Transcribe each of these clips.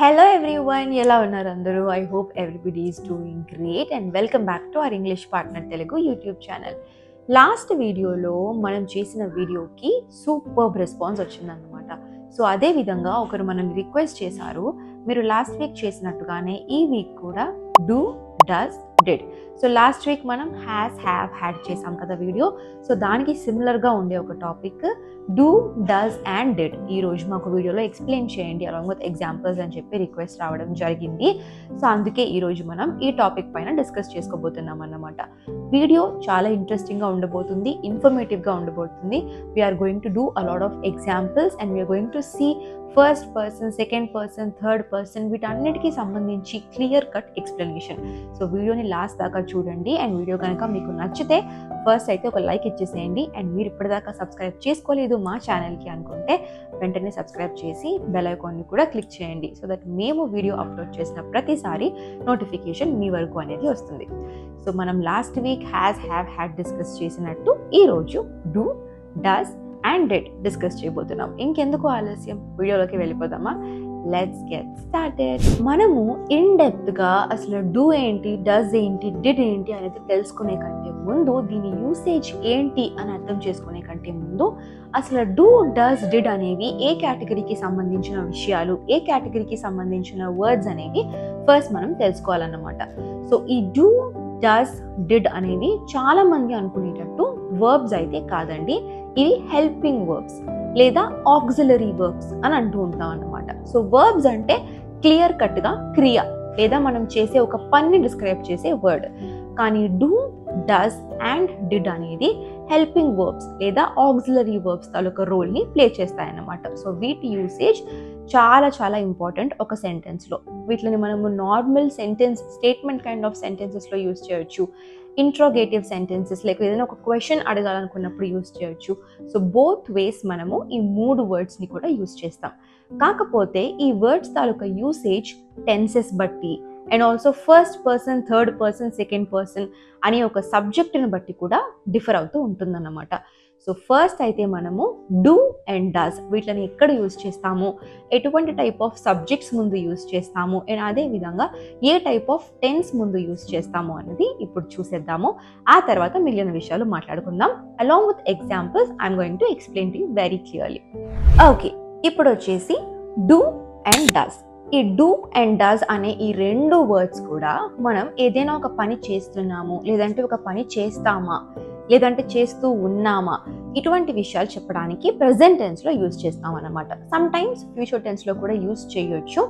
Hello everyone, ఎలా ఉన్నారు అందరూ? I hope everybody is doing great and welcome back to our English Partner Telugu YouTube channel. Last వీడియోలో మనం చేసిన వీడియోకి సూపర్బ్ రెస్పాన్స్ వచ్చిందన్నమాట. సో అదే విధంగా ఒకరు మనల్ని రిక్వెస్ట్ చేశారు, మీరు లాస్ట్ వీక్ చేసినట్టుగానే ఈ వీక్ కూడా do, does, did. So last week మనం హ్యాస్, హ్యావ్, హ్యాడ్ చేసాం కదా వీడియో. సో దానికి సిమిలర్గా ఉండే ఒక topic do, does and did ఈరోజు మాకు వీడియోలో ఎక్స్ప్లెయిన్ చేయండి అలాంగ్ విత్ ఎగ్జాంపుల్స్ అని చెప్పి రిక్వెస్ట్ రావడం జరిగింది. సో అందుకే ఈరోజు మనం ఈ టాపిక్ పైన డిస్కస్ చేసుకోబోతున్నాం అన్నమాట. వీడియో చాలా ఇంట్రెస్టింగ్గా ఉండబోతుంది, ఇన్ఫర్మేటివ్గా ఉండబోతుంది. We're going to do a lot of examples and we're going to see first person, second person, third person వీటన్నిటికీ సంబంధించి క్లియర్ కట్ ఎక్స్ప్లెనేషన్. సో వీడియోని లాస్ట్ దాకా చూడండి అండ్ వీడియో కనుక మీకు నచ్చితే ఫస్ట్ అయితే ఒక లైక్ ఇచ్చేసేయండి. అండ్ మీరు ఇప్పటిదాకా సబ్స్క్రైబ్ చేసుకోలేదు మా ఛానల్కి అనుకుంటే వెంటనే సబ్స్క్రైబ్ చేసి బెల్ ఐకాన్ని కూడా క్లిక్ చేయండి, సో దట్ మేము వీడియో అప్లోడ్ చేసిన ప్రతిసారి నోటిఫికేషన్ మీ వరకు అనేది వస్తుంది. సో మనం last week has, have, had discuss చేసినట్టు ఈరోజు do, does and did discuss చేయబోతున్నాం. ఇంకెందుకు ఆలస్యం, వీడియోలోకి వెళ్ళిపోదామా? Let's get started. మనము ఇన్ డెప్త్ గా అసలు డూ ఏంటి, డస్ ఏంటి, డిడ్ ఏంటి అనేది తెలుసుకునే కంటే ముందు, దీని యూసేజ్ ఏంటి అని అర్థం చేసుకునే కంటే ముందు, అసలు డూ, డస్, డిడ్ అనేవి ఏ కేటగిరీకి సంబంధించిన విషయాలు, ఏ కేటగిరీకి సంబంధించిన వర్డ్స్ అనేవి ఫస్ట్ మనం తెలుసుకోవాలన్నమాట. సో ఈ డూ, డస్, డిడ్ అనేవి చాలా మంది అనుకునేటట్టు వర్బ్స్ అయితే కాదండి. ఇవి హెల్పింగ్ వర్బ్స్ లేదా ఆక్సిలరీ వర్బ్స్ అని అంటూ ఉంటాం అన్నమాట. సో వర్బ్స్ అంటే క్లియర్ కట్గా క్రియ లేదా మనం చేసే ఒక పనిని డిస్క్రైబ్ చేసే వర్డ్. కానీ డూ, డస్ అండ్ డిడ్ అనేది హెల్పింగ్ వర్బ్స్ లేదా ఆక్సిలరీ వర్బ్స్ తాలూకా రోల్ని ప్లే చేస్తాయన్నమాట. సో వీటి యూసేజ్ చాలా చాలా ఇంపార్టెంట్ ఒక సెంటెన్స్లో. వీటిని మనము normal sentence, statement kind of సెంటెన్సెస్లో యూజ్ చేయొచ్చు, ఇంట్రోగేటివ్ సెంటెన్సెస్ లేక ఏదైనా ఒక క్వశ్చన్ అడగాలనుకున్నప్పుడు యూజ్ చేయొచ్చు. సో బోత్ వేస్ మనము ఈ మూడు వర్డ్స్ని కూడా యూజ్ చేస్తాం. కాకపోతే ఈ వర్డ్స్ తాలూకా యూసేజ్ టెన్సెస్ బట్టి and also first person, third person, second person అనే ఒక సబ్జెక్ట్ని బట్టి కూడా డిఫర్ అవుతూ ఉంటుందన్నమాట. సో ఫస్ట్ అయితే మనము డూ అండ్ డస్ వీటిని ఎక్కడ యూజ్ చేస్తాము, ఎటువంటి టైప్ ఆఫ్ సబ్జెక్ట్స్ ముందు యూజ్ చేస్తాము అండ్ అదేవిధంగా ఏ టైప్ ఆఫ్ టెన్స్ ముందు యూజ్ చేస్తాము అనేది ఇప్పుడు చూసేద్దాము. ఆ తర్వాత మిగిలిన విషయాలు మాట్లాడుకుందాం. Along with examples I'm going to explain to you very clearly. Okay, ఇప్పుడు వచ్చేసి డూ అండ్ డస్. ఈ డూ అండ్ డస్ అనే ఈ రెండు వర్డ్స్ కూడా మనం ఏదైనా ఒక పని చేస్తున్నాము, లేదంటే ఒక పని చేస్తామా, లేదంటే చేస్తూ ఉన్నామా, ఇటువంటి విషయాలు చెప్పడానికి ప్రెజెంట్ టెన్స్లో యూజ్ చేస్తాం అన్నమాట. సమ్ టైమ్స్ ఫ్యూచర్ టెన్స్లో కూడా యూజ్ చేయొచ్చు,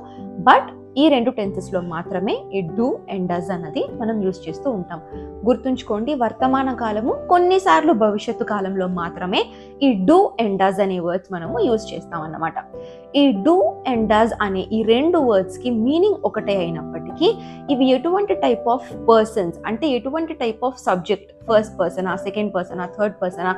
బట్ ఈ రెండు టెన్సెస్లో మాత్రమే ఈ డూ అండ్ డస్ అన్నది మనం యూజ్ చేస్తూ ఉంటాం. గుర్తుంచుకోండి, వర్తమాన కాలము, కొన్నిసార్లు భవిష్యత్తు కాలంలో మాత్రమే ఈ డూ అండ్ డస్ అనే వర్డ్స్ మనము యూజ్ చేస్తాం అన్నమాట. ఈ డూ అండ్ డస్ అనే ఈ రెండు వర్డ్స్కి మీనింగ్ ఒకటే అయినప్పటికీ ఇవి ఎటువంటి టైప్ ఆఫ్ పర్సన్స్ అంటే ఎటువంటి టైప్ ఆఫ్ సబ్జెక్ట్, ఫస్ట్ పర్సనా, సెకండ్ పర్సనా, థర్డ్ పర్సనా,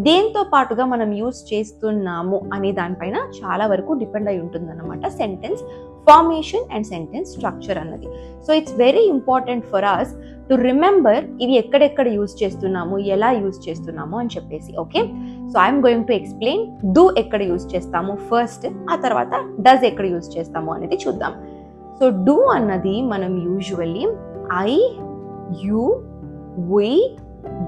దేంతో పాటుగా మనం యూజ్ చేస్తున్నాము అనే దానిపైన చాలా వరకు డిపెండ్ అయి ఉంటుందన్నమాట sentence formation and sentence structure అన్నది. So it's very important for us to remember ఇవి ఎక్కడెక్కడ యూజ్ చేస్తున్నాము, ఎలా యూజ్ చేస్తున్నాము అని చెప్పేసి. Okay, so I'm going to explain do ఎక్కడ యూజ్ చేస్తాము ఫస్ట్, ఆ తర్వాత డస్ ఎక్కడ యూజ్ చేస్తాము అనేది చూద్దాం. సో డూ అన్నది మనం usually I, you, we,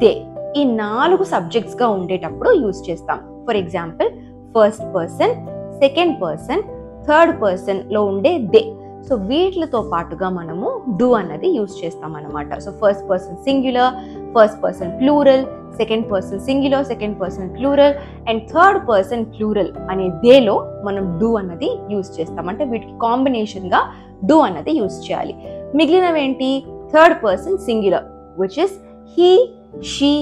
they ఈ 4 సబ్జెక్ట్స్గా ఉండేటప్పుడు యూజ్ చేస్తాం. For example first person, second person, third పర్సన్లో ఉండే దే. సో వీటితో పాటుగా మనము డూ అన్నది యూజ్ చేస్తాం అన్నమాట. So first person singular, first person plural, second person singular, second person plural and third person plural అనే దేలో మనం డూ అన్నది యూజ్ చేస్తాం. అంటే వీటికి కాంబినేషన్గా డూ అన్నది యూజ్ చేయాలి. మిగిలినవి ఏంటి? Third person singular which is he, she,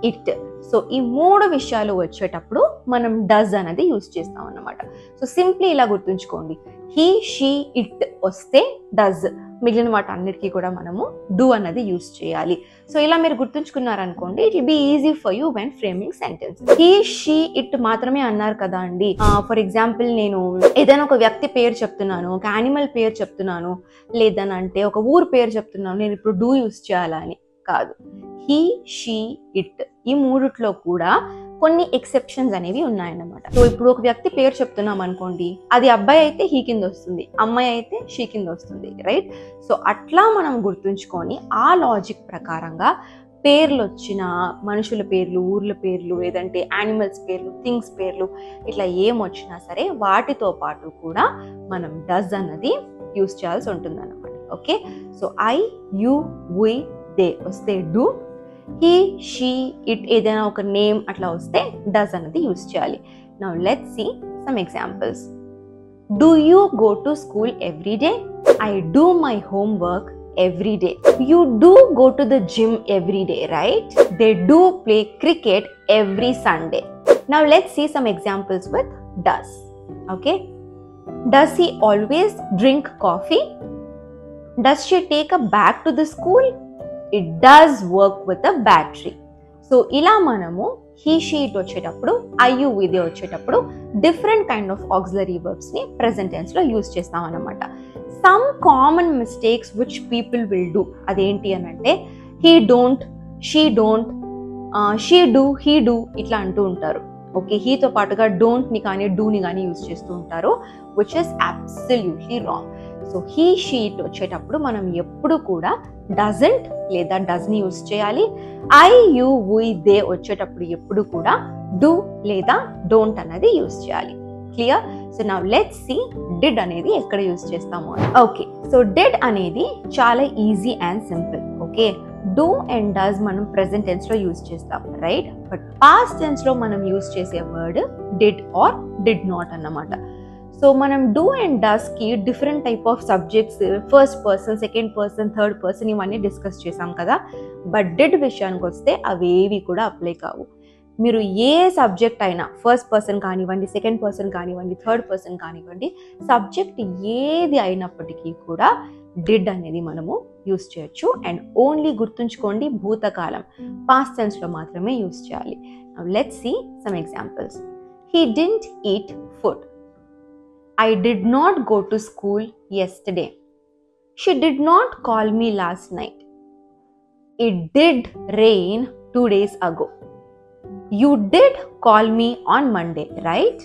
it. So ఈ 3 విషయాలు వచ్చేటప్పుడు మనం డస్ అనేది యూజ్ చేస్తాం అన్నమాట. సో సింప్లీ ఇలా గుర్తుంచుకోండి, హీ, షీ, ఇట్ వస్తే డస్, మిగిలిన వాటి అన్నిటికీ కూడా మనము డూ అన్నది యూజ్ చేయాలి. సో ఇలా మీరు గుర్తుంచుకున్నారనుకోండి, it will be easy for you when framing sentence. He, she, it మాత్రమే అన్నారు కదా అండి. ఫర్ ఎగ్జాంపుల్ నేను ఏదైనా ఒక వ్యక్తి పేరు చెప్తున్నాను, ఒక యానిమల్ పేరు చెప్తున్నాను, లేదనంటే ఒక ఊరు పేరు చెప్తున్నాను, నేను ఇప్పుడు డూ యూజ్ చేయాలని కాదు. హీ, షీ, ఇట్ ఈ 3లో కూడా కొన్ని ఎక్సెప్షన్స్ అనేవి ఉన్నాయన్నమాట. సో ఇప్పుడు ఒక వ్యక్తి పేరు చెప్తున్నాం అనుకోండి, అది అబ్బాయి అయితే హీ కింద వస్తుంది, అమ్మాయి అయితే షీ కింద వస్తుంది, రైట్? సో అట్లా మనం గుర్తుంచుకొని ఆ లాజిక్ ప్రకారంగా పేర్లు వచ్చిన మనుషుల పేర్లు, ఊర్ల పేర్లు, లేదంటే యానిమల్స్ పేర్లు, థింగ్స్ పేర్లు, ఇట్లా ఏమొచ్చినా సరే వాటితో పాటు కూడా మనం డస్ అన్నది యూస్ చేయాల్సి ఉంటుంది అన్నమాట. Okay, so I, you, we, they వస్తే డూ, హీ, షీ, ఇట్ ఏదైనా ఒక నేమ్ అట్లా వస్తే డస్ అన్నది యూస్ చేయాలి. Now let's see some examples. Do you go to school every day? I do my homework every day. You do go to the gym every day, right? They do play cricket every Sunday. Now let's see some examples with does. Okay, does he always drink coffee? Does she take a bag to the school? It does work with a battery. So ఇలా మనము he, she it వచ్చేటప్పుడు, I, you, we, they వచ్చేటప్పుడు different kind of auxiliary verbs ని present tense లో use చేస్తాం అన్నమాట. Some common mistakes which people will do అదేంటి అని అంటే he don't, she don't, she do, he do ఇట్లా అంటూ ఉంటారు. ఓకే, హీతో పాటుగా డోంట్ని కానీ డూని కానీ యూజ్ చేస్తూ ఉంటారు, which is absolutely wrong. So he, she it వచ్చేటప్పుడు మనం ఎప్పుడు కూడా డజంట్ లేదా డస్ని యూజ్ చేయాలి. ఐ, యు, వి, దే వచ్చేటప్పుడు ఎప్పుడు కూడా డూ లేదా డోంట్ అనేది యూజ్ చేయాలి. Clear? So now let's see did అనేది ఎక్కడ యూజ్ చేస్తాము. ఓకే, సో డిడ్ అనేది చాలా easy and simple. Okay, do and does మనం ప్రెజెంట్ టెన్స్ లో యూజ్ చేస్తాం, రైట్? బట్ పాస్ట్ టెన్స్ లో మనం యూజ్ చేసే word did or did not అన్నమాట. సో మనం డూ అండ్ డస్ కి different type of subjects, first person, second person, third person ఇవన్నీ డిస్కస్ చేసాం కదా. బట్ డిడ్ విషయానికి వస్తే అవేవి కూడా అప్లై కావు. మీరు ఏ సబ్జెక్ట్ అయినా, ఫస్ట్ పర్సన్ కానివ్వండి, సెకండ్ పర్సన్ కానివ్వండి, థర్డ్ పర్సన్ కానివ్వండి, సబ్జెక్ట్ ఏది అయినప్పటికీ కూడా డిడ్ అనేది మనము యూస్ చేయొచ్చు. అండ్ ఓన్లీ గుర్తుంచుకోండి, భూతకాలం, పాస్ట్ టెన్స్ లో మాత్రమే యూస్ చేయాలి. Now let's see some examples. He didn't eat food. I did not go to school yesterday. She did not call me last night. It did rain 2 days ago. You did call me on Monday, right?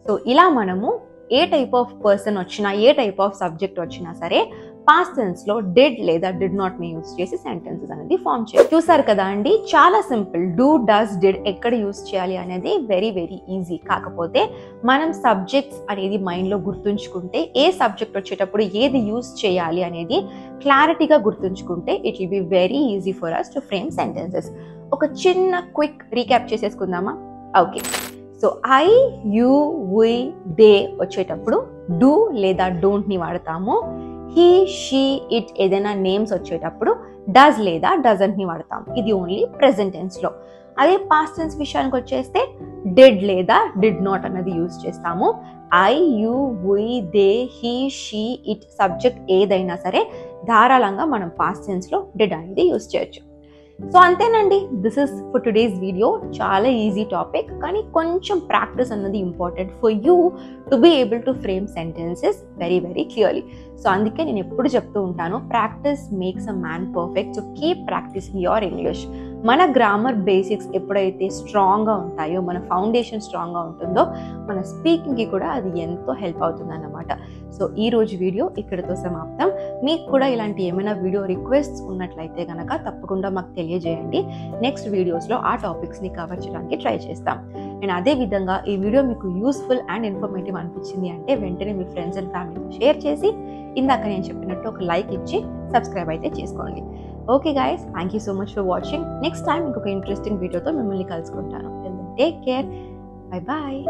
So ఇలా మనము ఏ type of person వచ్చినా, ఏ type of subject వచ్చినా సరే past tense లో did లేదా did not ని use చేసి sentences అనేది ఫామ్ చేయాలి. చూసారు కదా అండి, చాలా సింపుల్. డూ, డస్, డిడ్ ఎక్కడ యూజ్ చేయాలి అనేది వెరీ వెరీ ఈజీ. కాకపోతే మనం సబ్జెక్ట్స్ అనేది మైండ్ లో గుర్తుంచుకుంటే, ఏ సబ్జెక్ట్ వచ్చేటప్పుడు ఏది యూజ్ చేయాలి అనేది క్లారిటీగా గుర్తుంచుకుంటే it will be very easy for us to frame sentences. ఒక చిన్న క్విక్ రీక్యాప్ చేసేసుకుందామా? Okay, so I, you, we, they వచ్చేటప్పుడు డూ లేదా డోంట్ ని వాడతాము. హీ, షీ, ఇట్ ఏదైనా నేమ్స్ వచ్చేటప్పుడు డస్ లేదా డజంట్ ని వాడతాము. ఇది ఓన్లీ ప్రెజెంట్ టెన్స్ లో. అదే పాస్ట్ టెన్స్ విషయానికి వచ్చేస్తే డిడ్ లేదా డిడ్ నాట్ అన్నది యూజ్ చేస్తాము. I, you, we, they, he, she, it subject ఏదైనా సరే ధారాళంగా మనం పాస్ట్ టెన్స్ లో డిడ్ అనేది యూజ్ చేయొచ్చు. సో అంతేనండి, this is for today's video. చాలా ఈజీ టాపిక్, కానీ కొంచెం ప్రాక్టీస్ అన్నది important for you to be able to frame sentences very very clearly. So అందుకే నేను ఎప్పుడు చెప్తూ ఉంటాను, practice makes a man perfect. So keep practising your English. మన గ్రామర్ బేసిక్స్ ఎప్పుడైతే స్ట్రాంగ్గా ఉంటాయో, మన ఫౌండేషన్ స్ట్రాంగ్గా ఉంటుందో, మన స్పీకింగ్కి కూడా అది ఎంతో హెల్ప్ అవుతుంది అన్నమాట. సో ఈరోజు వీడియో ఇక్కడితో సమాప్తం. మీకు కూడా ఇలాంటి ఏమైనా వీడియో రిక్వెస్ట్స్ ఉన్నట్లయితే కనుక తప్పకుండా మాకు తెలియజేయండి. నెక్స్ట్ వీడియోస్లో ఆ టాపిక్స్ని కవర్ చేయడానికి ట్రై చేస్తాం. అండ్ అదేవిధంగా ఈ వీడియో మీకు యూస్ఫుల్ అండ్ ఇన్ఫర్మేటివ్ అనిపించింది అంటే వెంటనే మీ ఫ్రెండ్స్ అండ్ ఫ్యామిలీతో షేర్ చేసి, ఇందాక నేను చెప్పినట్టు ఒక లైక్ ఇచ్చి సబ్స్క్రైబ్ అయితే చేసుకోండి. Okay guys, thank you so much for watching. Next time ఇంకొక ఇంట్రెస్టింగ్ వీడియోతో మిమ్మల్ని కలుసుకుంటాను. Take care, bye bye.